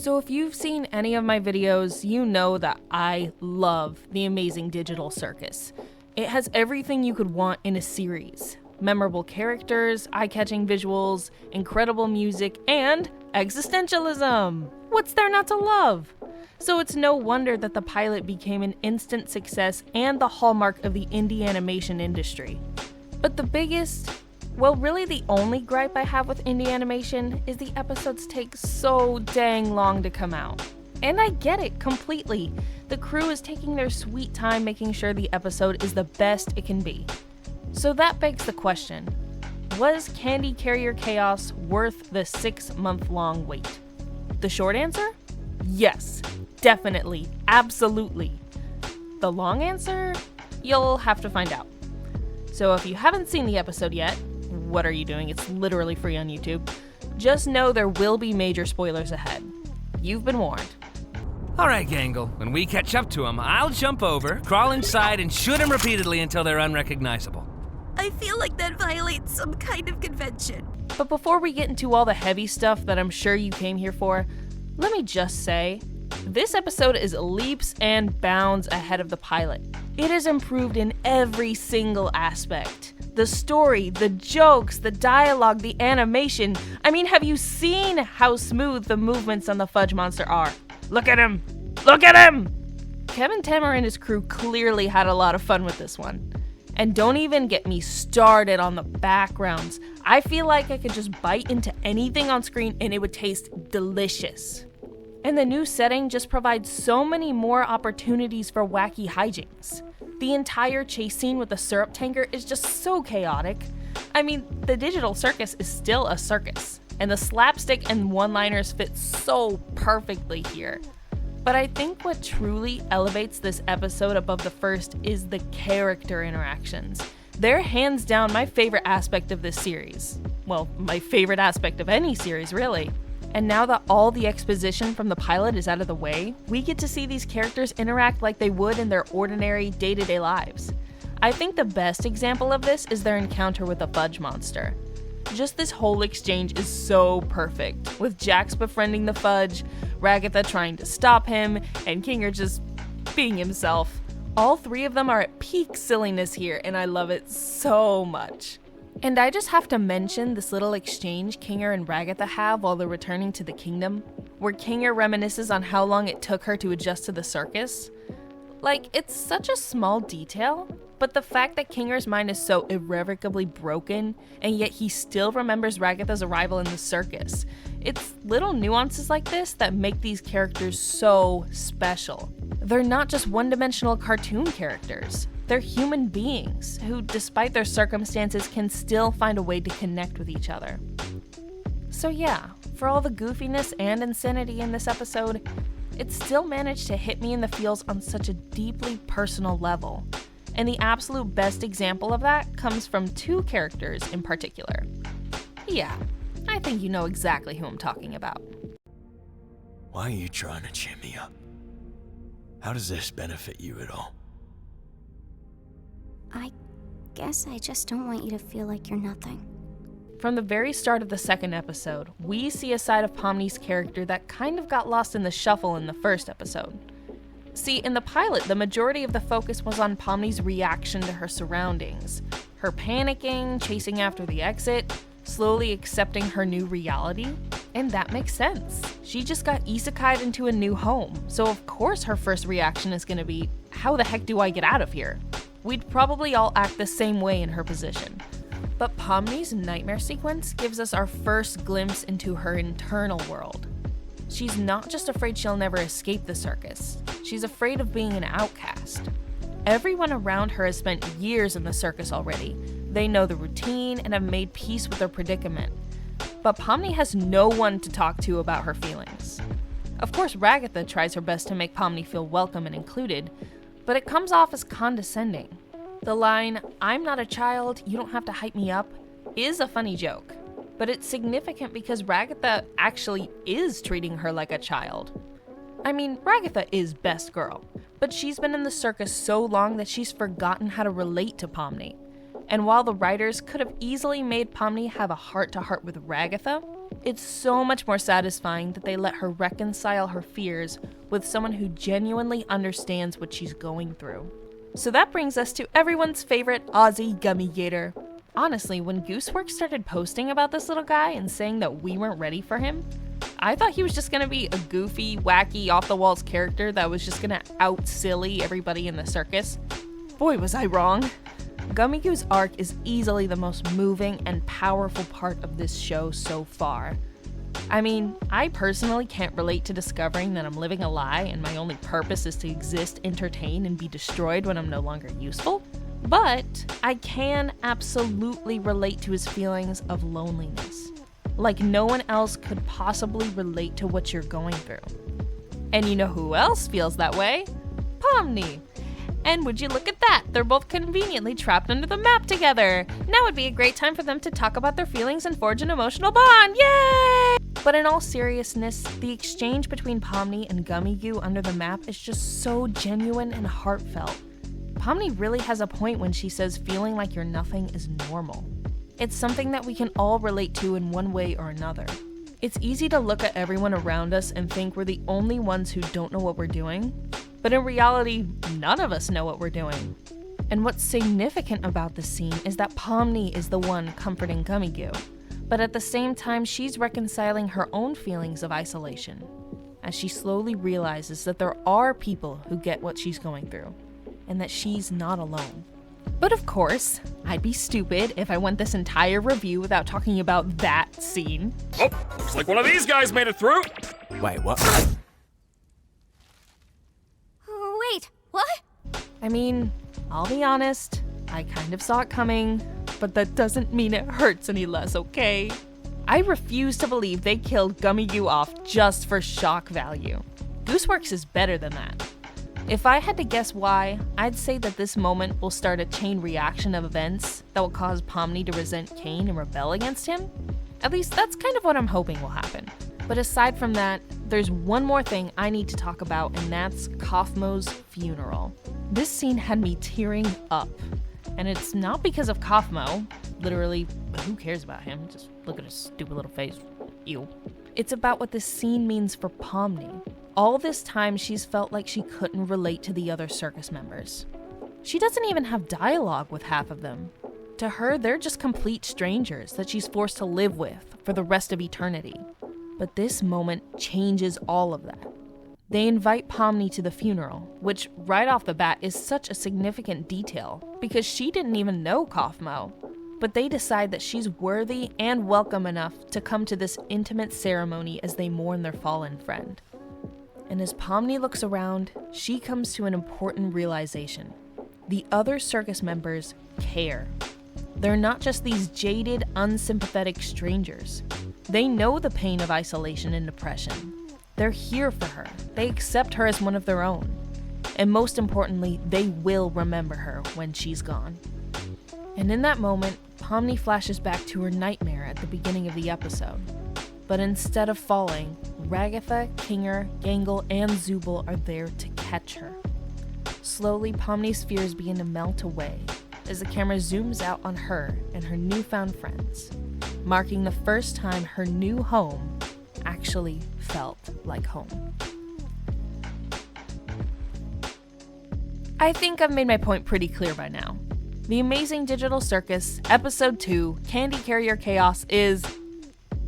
So if you've seen any of my videos, you know that I love the amazing digital circus. It has everything you could want in a series. Memorable characters, eye-catching visuals, incredible music, and existentialism. What's there not to love? So it's no wonder that the pilot became an instant success and the hallmark of the indie animation industry. But the biggest, well, really the only gripe I have with indie animation is the episodes take so dang long to come out. And I get it completely. The crew is taking their sweet time making sure the episode is the best it can be. So that begs the question, was Candy Carrier Chaos worth the 6-month-long wait? The short answer? Yes, definitely, absolutely. The long answer? You'll have to find out. So if you haven't seen the episode yet, what are you doing? It's literally free on YouTube. Just know there will be major spoilers ahead. You've been warned. Alright, Gangle, when we catch up to them, I'll jump over, crawl inside, and shoot them repeatedly until they're unrecognizable. I feel like that violates some kind of convention. But before we get into all the heavy stuff that I'm sure you came here for, let me just say, this episode is leaps and bounds ahead of the pilot. It has improved in every single aspect. The story, the jokes, the dialogue, the animation. I mean, have you seen how smooth the movements on the Fudge Monster are? Look at him! Look at him! Kevin Tammer and his crew clearly had a lot of fun with this one. And don't even get me started on the backgrounds. I feel like I could just bite into anything on screen and it would taste delicious. And the new setting just provides so many more opportunities for wacky hijinks. The entire chase scene with the syrup tanker is just so chaotic. I mean, the digital circus is still a circus, and the slapstick and one-liners fit so perfectly here. But I think what truly elevates this episode above the first is the character interactions. They're hands down my favorite aspect of this series. Well, my favorite aspect of any series, really. And now that all the exposition from the pilot is out of the way, we get to see these characters interact like they would in their ordinary day-to-day lives. I think the best example of this is their encounter with the Fudge Monster. Just this whole exchange is so perfect, with Jax befriending the Fudge, Ragatha trying to stop him, and Kinger just being himself. All three of them are at peak silliness here, and I love it so much. And I just have to mention this little exchange Kinger and Ragatha have while they're returning to the kingdom, where Kinger reminisces on how long it took her to adjust to the circus. Like, it's such a small detail, but the fact that Kinger's mind is so irrevocably broken, and yet he still remembers Ragatha's arrival in the circus. It's little nuances like this that make these characters so special. They're not just one-dimensional cartoon characters. They're human beings who, despite their circumstances, can still find a way to connect with each other. So yeah, for all the goofiness and insanity in this episode, it still managed to hit me in the feels on such a deeply personal level. And the absolute best example of that comes from two characters in particular. Yeah, I think you know exactly who I'm talking about. Why are you trying to cheer me up? How does this benefit you at all? I guess I just don't want you to feel like you're nothing. From the very start of the second episode, we see a side of Pomni's character that kind of got lost in the shuffle in the first episode. See, in the pilot, the majority of the focus was on Pomni's reaction to her surroundings. Her panicking, chasing after the exit, slowly accepting her new reality. And that makes sense. She just got isekai'd into a new home, so of course her first reaction is gonna be, how the heck do I get out of here? We'd probably all act the same way in her position. But Pomni's nightmare sequence gives us our first glimpse into her internal world. She's not just afraid she'll never escape the circus, she's afraid of being an outcast. Everyone around her has spent years in the circus already. They know the routine and have made peace with their predicament. But Pomni has no one to talk to about her feelings. Of course, Ragatha tries her best to make Pomni feel welcome and included, but it comes off as condescending. The line, "I'm not a child, you don't have to hype me up," is a funny joke, but it's significant because Ragatha actually is treating her like a child. I mean, Ragatha is best girl, but she's been in the circus so long that she's forgotten how to relate to Pomni. And while the writers could have easily made Pomni have a heart-to-heart with Ragatha, it's so much more satisfying that they let her reconcile her fears with someone who genuinely understands what she's going through. So that brings us to everyone's favorite Aussie Gummy Gator. Honestly, when Gooseworks started posting about this little guy and saying that we weren't ready for him, I thought he was just gonna be a goofy, wacky, off-the-walls character that was just gonna out-silly everybody in the circus. Boy, was I wrong. Gummy Goo's arc is easily the most moving and powerful part of this show so far. I mean, I personally can't relate to discovering that I'm living a lie and my only purpose is to exist, entertain, and be destroyed when I'm no longer useful. But I can absolutely relate to his feelings of loneliness. Like no one else could possibly relate to what you're going through. And you know who else feels that way? Pomni. And would you look at that? They're both conveniently trapped under the map together. Now would be a great time for them to talk about their feelings and forge an emotional bond. Yay! But in all seriousness, the exchange between Pomni and Gummy Goo under the map is just so genuine and heartfelt. Pomni really has a point when she says feeling like you're nothing is normal. It's something that we can all relate to in one way or another. It's easy to look at everyone around us and think we're the only ones who don't know what we're doing. But in reality, none of us know what we're doing. And what's significant about this scene is that Pomni is the one comforting Gummy Goo, but at the same time she's reconciling her own feelings of isolation, as she slowly realizes that there are people who get what she's going through, and that she's not alone. But of course, I'd be stupid if I went this entire review without talking about that scene. Oh, looks like one of these guys made it through. Wait, what? Wait, what? I mean, I'll be honest, I kind of saw it coming, but that doesn't mean it hurts any less, okay? I refuse to believe they killed Gummy Goo off just for shock value. Gooseworks is better than that. If I had to guess why, I'd say that this moment will start a chain reaction of events that will cause Pomni to resent Kane and rebel against him. At least that's kind of what I'm hoping will happen. But aside from that, there's one more thing I need to talk about, and that's Kaufmo's funeral. This scene had me tearing up. And it's not because of Kaufmo. Literally, who cares about him? Just look at his stupid little face. Ew. It's about what this scene means for Pomni. All this time, she's felt like she couldn't relate to the other circus members. She doesn't even have dialogue with half of them. To her, they're just complete strangers that she's forced to live with for the rest of eternity. But this moment changes all of that. They invite Pomni to the funeral, which right off the bat is such a significant detail because she didn't even know Kaufmo. But they decide that she's worthy and welcome enough to come to this intimate ceremony as they mourn their fallen friend. And as Pomni looks around, she comes to an important realization. The other circus members care. They're not just these jaded, unsympathetic strangers. They know the pain of isolation and depression. They're here for her. They accept her as one of their own. And most importantly, they will remember her when she's gone. And in that moment, Pomni flashes back to her nightmare at the beginning of the episode. But instead of falling, Ragatha, Kinger, Gangle, and Zubul are there to catch her. Slowly, Pomni's fears begin to melt away as the camera zooms out on her and her newfound friends, marking the first time her new home actually felt like home. I think I've made my point pretty clear by now. The Amazing Digital Circus, Episode 2, Candy Carrier Chaos is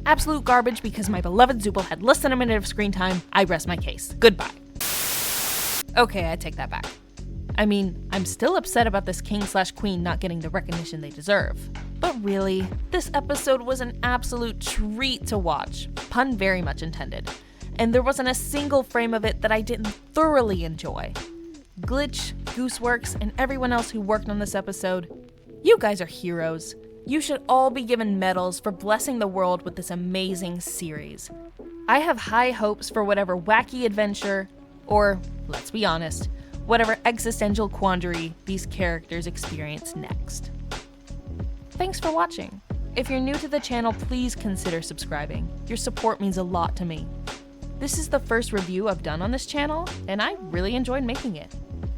absolute garbage because my beloved Zubul had less than a minute of screen time. I rest my case. Goodbye. Okay, I take that back. I mean, I'm still upset about this king/queen not getting the recognition they deserve. But really, this episode was an absolute treat to watch. Pun very much intended. And there wasn't a single frame of it that I didn't thoroughly enjoy. Glitch, Gooseworks, and everyone else who worked on this episode, you guys are heroes. You should all be given medals for blessing the world with this amazing series. I have high hopes for whatever wacky adventure, or, let's be honest, whatever existential quandary these characters experience next. Thanks for watching. If you're new to the channel, please consider subscribing. Your support means a lot to me. This is the first review I've done on this channel, and I really enjoyed making it.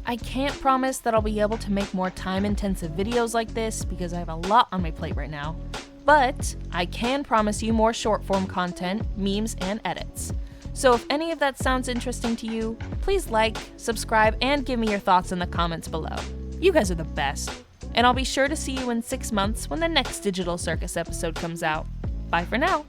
I can't promise that I'll be able to make more time-intensive videos like this because I have a lot on my plate right now. But I can promise you more short-form content, memes, and edits. So if any of that sounds interesting to you, please like, subscribe, and give me your thoughts in the comments below. You guys are the best. And I'll be sure to see you in 6 months when the next Digital Circus episode comes out. Bye for now.